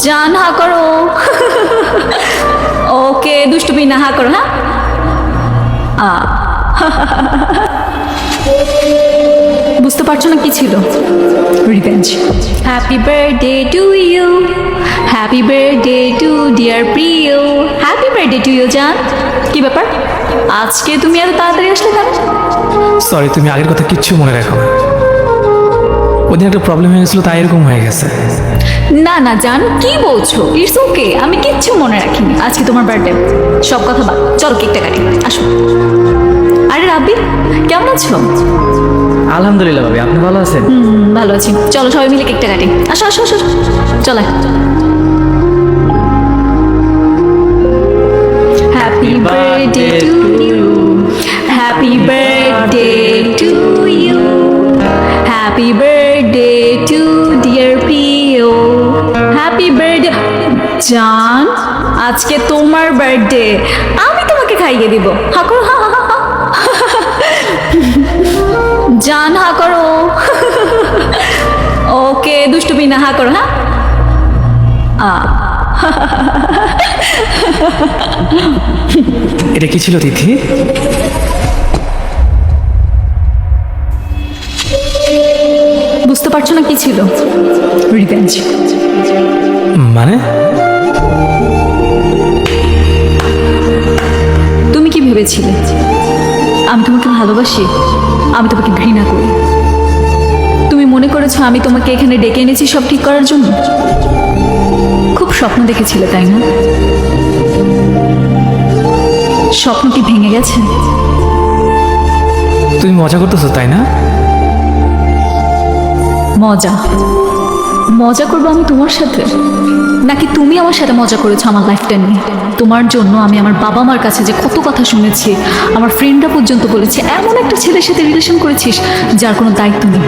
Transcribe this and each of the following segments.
জান হা করো। ওকে দুষ্টুমি না হা করো, হ্যাঁ। বুঝতে পারছো না কি ছিল? Revenge. Happy birthday to you, happy birthday to dear প্রিয়, হ্যাপি বার্থডে টু ইউ জান। কি ব্যাপার আজকে তুমি এত তাড়াতাড়ি আসলে কেন? সরি, তুমি আগের কথা কিচ্ছু মনে রাখো না। ওদিন একটা প্রবলেম হয়ে গেছিলো, তাই এরকম হয়ে গেছে। না না জান, কি বলছো? ইটস ওকে, আমি কিচ্ছু মনে রাখিনি। আজকে তোমার বার্থডে, সব কথা বাদ, চলো কেকটা কাটি, আসো। আরে রাব্বি, কেমন আছো? আলহামদুলিল্লাহ ভাবি, আপনি ভালো আছেন? ভালো আছি, চলো সবাই মিলে কেকটা কাটি, আসো আসো আসো, চলো। Happy birthday to you, happy birthday to you, happy birthday to dear প্রিয়, হ্যাপি বার্থডে জান। আজকে তোমার বার্থডে, আমি তোমাকে খাইয়ে দিব। হা করো, হা হা হা হা। জান হা করো। ওকে দুষ্টুমি না হা করো, হ্যাঁ। এটা কি ছিল তিথি? বুঝতে পারছো না কি ছিল? রিভেঞ্জ। মানে তুমি কি ভেবেছিলে আমি তোমাকে ভালোবাসি? আমি তোমাকে ঘৃণা করি। তুমি মনে করেছো আমি তোমাকে এখানে ডেকে এনেছি সব ঠিক করার জন্য? খুব স্বপ্ন দেখেছিলে তাই না? স্বপ্ন কি ভেঙে গেছে? তুমি মজা করতেছো তাই না? মজা মজা করবো আমি তোমার সাথে, নাকি তুমি আমার সাথে মজা করেছো আমার লাইফটা নিয়ে? তোমার জন্য আমি আমার বাবা মার কাছে যে কত কথা শুনেছি, আমার ফ্রেন্ডরা পর্যন্ত বলেছে এমন একটা ছেলের সাথে রিলেশন করেছিস যার কোনো দায়িত্ব নেই।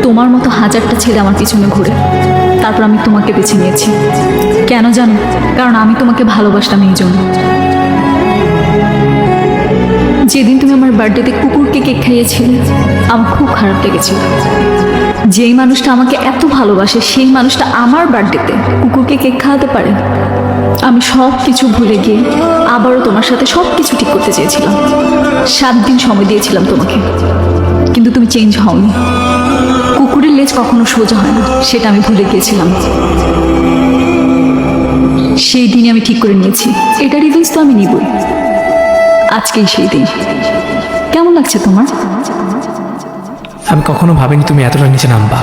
তোমার মতো হাজারটা ছেলে আমার পিছনে ঘুরে, তারপর আমি তোমাকে বেছে নিয়েছি। কেন জানো? কারণ আমি তোমাকে ভালোবাসতাম এই জন্য। যেদিন তুমি আমার বার্থডেতে কুকুরকে কেক খাইয়েছিলে আমার খুব খারাপ লেগেছিল। যেই মানুষটা আমাকে এত ভালোবাসে সেই মানুষটা আমার বার্থডেতে কুকুরকে কেক খাওয়াতে পারে? আমি সব কিছু ভুলে গিয়ে আবারও তোমার সাথে সব কিছু ঠিক করতে চেয়েছিলাম। 7 দিন সময় দিয়েছিলাম তোমাকে, কিন্তু তুমি চেঞ্জ হওনি। কুকুরের লেজ কখনো সোজা হয় না, সেটা আমি ভুলে গিয়েছিলাম। সেই দিনই আমি ঠিক করে নিয়েছি এটা রিভেঞ্জ তো আমি নিবই। আজকেই সেই দিন। কেমন লাগছে তোমার? আমি কখনো ভাবিনি তুমি এতটা নিচে নামবা।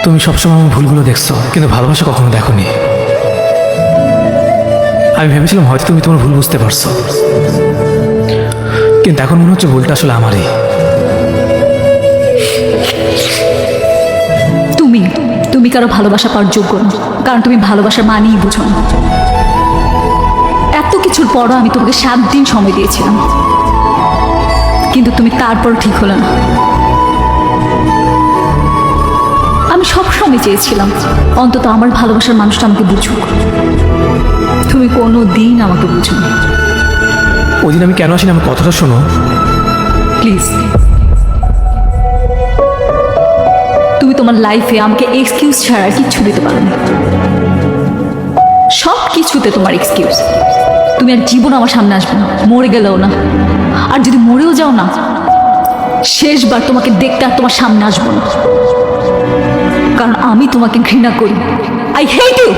তুমি সবসময় আমার ভুলগুলো দেখছো, কিন্তু ভালোবাসা কখনো দেখোনি। আমি ভেবেছিলাম হয়তো তুমি তোমার ভুল বুঝতে পারছো, কিন্তু এখন মনে হচ্ছে ভুলটা আসলে আমারই। তুমি তুমি কারো ভালোবাসা পাওয়ার যোগ্য না, কারণ তুমি ভালোবাসার মানেই বুঝো না। এত কিছুর পরও আমি তোমাকে 7 দিন সময় দিয়েছিলাম, কিন্তু তুমি তারপর ঠিক হলো না। আমি সব সময় চেয়েছিলাম অন্তত আমার ভালোবাসার মানুষটা আমাকে বুঝুক। তুমি কোনো দিন আমাকে বুঝো না। ওই দিন আমি কেন আসিনি আমার কথাটা শোনো প্লিজ। তুমি তোমার লাইফে আমাকে এক্সকিউজ ছাড়া কিচ্ছু দিতে পারো না। সব কিছুতে তোমার এক্সকিউজ। তুমি আর জীবন আমার সামনে আসবে না, মরে গেলেও না। আর যদি মরেও যাও না, শেষবার তোমাকে দেখতে আর তোমার সামনে আসবো না, কারণ আমি তোমাকে ঘৃণা করি। I hate you.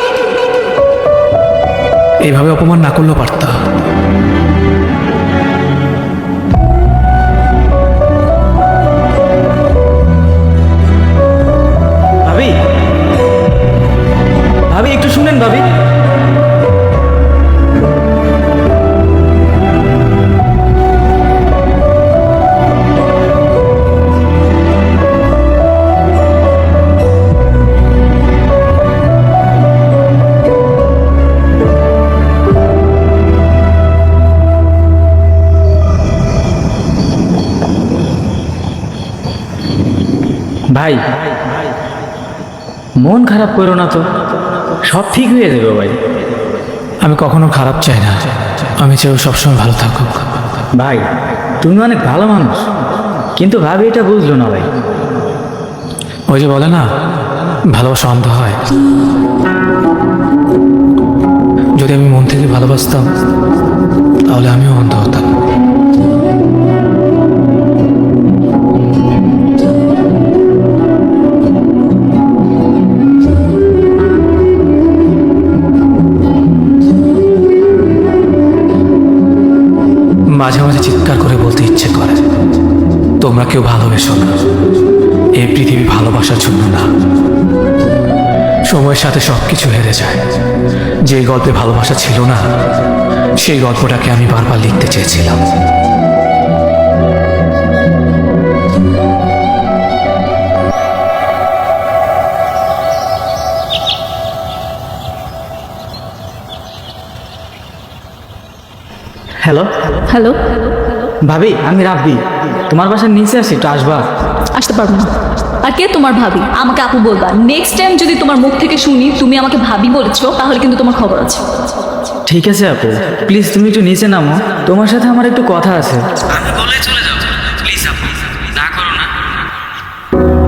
এইভাবে অপমান না করলেও পারতা। ভাবি, ভাবি একটু শুনেন ভাবি। ভাই, মন খারাপ করো না তো, সব ঠিক হয়ে যাবে ভাই। আমি কখনো খারাপ চাই না, আমি চাই ও সবসময় ভালো থাকুক। ভাই তুমি অনেক ভালো মানুষ, কিন্তু ভাবি এটা বুঝলো না ভাই। ওই যে বলে না, ভালোবাসা অন্ধ হয়? যদি আমি মন থেকে ভালোবাসতাম তাহলে আমিও অন্ধ হতাম। মাঝে মাঝে চিৎকার করে বলতে ইচ্ছে করে, তোমরা কেউ ভালোবেসো না, এই পৃথিবী ভালোবাসার জন্য না। সময়ের সাথে সবকিছু হেরে যায়। যে গল্পে ভালোবাসা ছিল না, সেই গল্পটাকে আমি বারবার লিখতে চেয়েছিলাম। হ্যালো হ্যালো, ভাবি, আমি রাব্বি। তোমার বাসার নিচে আসি, একটু আসবা? আসতে পারবো না। আর কে তোমার ভাবি? আমাকে আপু বলবা। নেক্সট টাইম যদি তোমার মুখ থেকে শুনি তুমি আমাকে ভাবি বলেছো, তাহলে কিন্তু তোমার খবর আছে। ঠিক আছে আপু, প্লিজ তুমি একটু নিচে নামো, তোমার সাথে আমার একটু কথা আছে।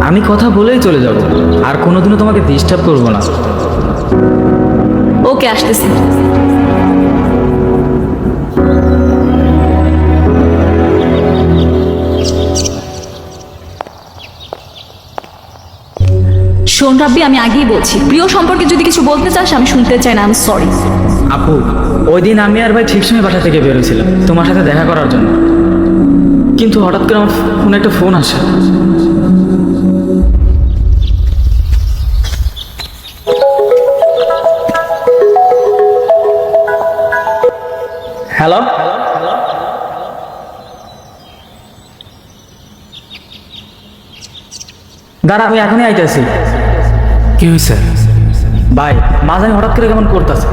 আমি কথা বলেই চলে যাব, আর কোনোদিনও তোমাকে ডিস্টার্ব করবো না। ওকে, আসতেছি। শোন রাব্বি, আমি আগেই বলছি, প্রিয় সম্পর্কে যদি কিছু বলতে চাস আমি শুনতে চাই না। আমি সরি। আপু, ওই দিন আমি আর ভাই ঠিক সময় বাসা থেকে বেরোছিলাম তোমার সাথে দেখা করার জন্য, কিন্তু হঠাৎ করে আমার ফোনে একটা ফোন আসে। হ্যালো, দাঁড়া, আমি এখনই আইতেছি। কি হয়েছে? ভাই, মাঝে হঠাৎ করে কেমন করতেছে।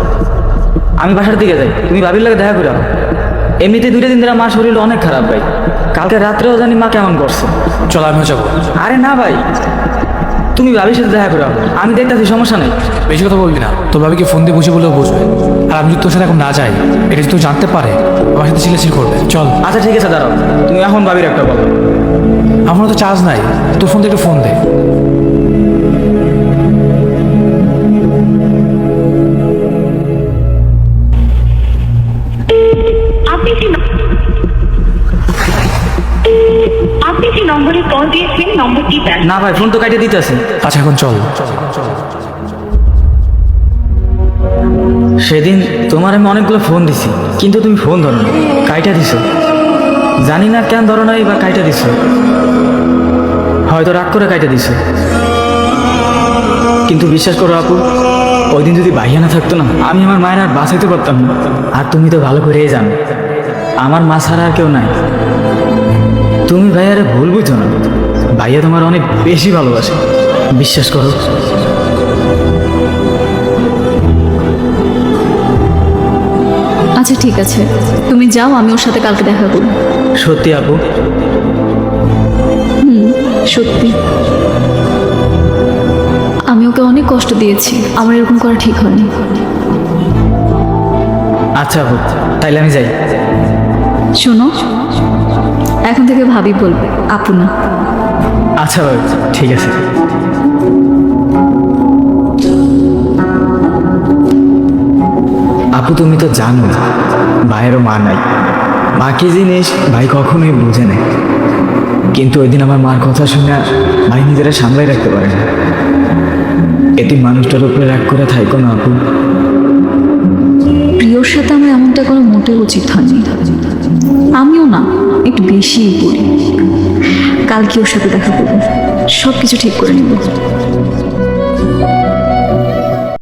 আমি বাসার দিকে যাই, তুমি ভাবির লাগে দেখা করে আও। এমনিতে 2 দিন ধরে মা শরীর অনেক খারাপ ভাই। কালকে রাত্রেও জানি মা কেমন করছে। চল আমিও যাবো। আরে না ভাই, তুমি ভাবির সাথে দেখা করে আও, আমি দেখতেছি, সমস্যা নেই। বেশি কথা বলবি না, তোর ভাবিকে ফোন দিয়ে বুঝে বলেও বুঝবে। আর আমি যদি তোর সাথে এখন না যাই, এটা যদি তুই জানতে পারে, আমার সাথে চিল্লাচিল করবে। চল। আচ্ছা ঠিক আছে, দাঁড়াও, তুমি এখন ভাবির একটা বলো। আমারও তো চার্জ নাই, তোর ফোন দিয়ে একটু ফোন দে। আপনি যে নম্বরে কল দিয়েছেন নম্বরটি ব্যস্ত। না ভাই, ফোন তো কাটিয়ে দিতেছে। আচ্ছা এখন চল। সেদিন তোমার আমি অনেকগুলো ফোন দিছি, কিন্তু তুমি ফোন ধরো না, কাইটা দিছো। জানি না কেন ধরো নাই বা কাইটা দিছো, হয়তো রাগ করে কাইটা দিছো। কিন্তু বিশ্বাস করো আপু, ওই দিন যদি ভাইয়া না থাকতো না, আমি আমার মায়ের আর বাঁচাইতে পারতাম না। আর তুমি তো ভালো করেই জানো, আমার মা ছাড়া আর কেউ নাই। তুমি ভাইয়ারে ভুল বুঝো না, ভাইয়া তোমার অনেক বেশি ভালোবাসে, বিশ্বাস করো। আচ্ছা ঠিক আছে, তুমি যাও, আমি ওর সাথে কালকে দেখা করব। সত্যি আপু? সত্যি। আমি ওকে অনেক কষ্ট দিয়েছি, আমার এরকম করা ঠিক হয়নি। আচ্ছা আপু, তাইলে আমি যাই। শোনো, এখন থেকে ভাবি বলবে, আপু না। আচ্ছা ভাই, ঠিক আছে। আপু, তুমি তো জানো ভাইয়েরও মা নাই। মা কি জিনিস ভাই কখনোই বুঝে নেই, কিন্তু ওই দিন আমার মার কথা শুনে ভাই নিজেরা সামলাই রাখতে পারে না। এটি মানুষটার উপরে রাগ করে থাইকো না আপু। প্রিয়র সাথে আমার এমনটা করা মোটেও উচিত হয়নি। আমিও না, একটু বেশিই করি। কালকে ওর সাথে দেখা করবো, সব কিছু ঠিক করে নেব।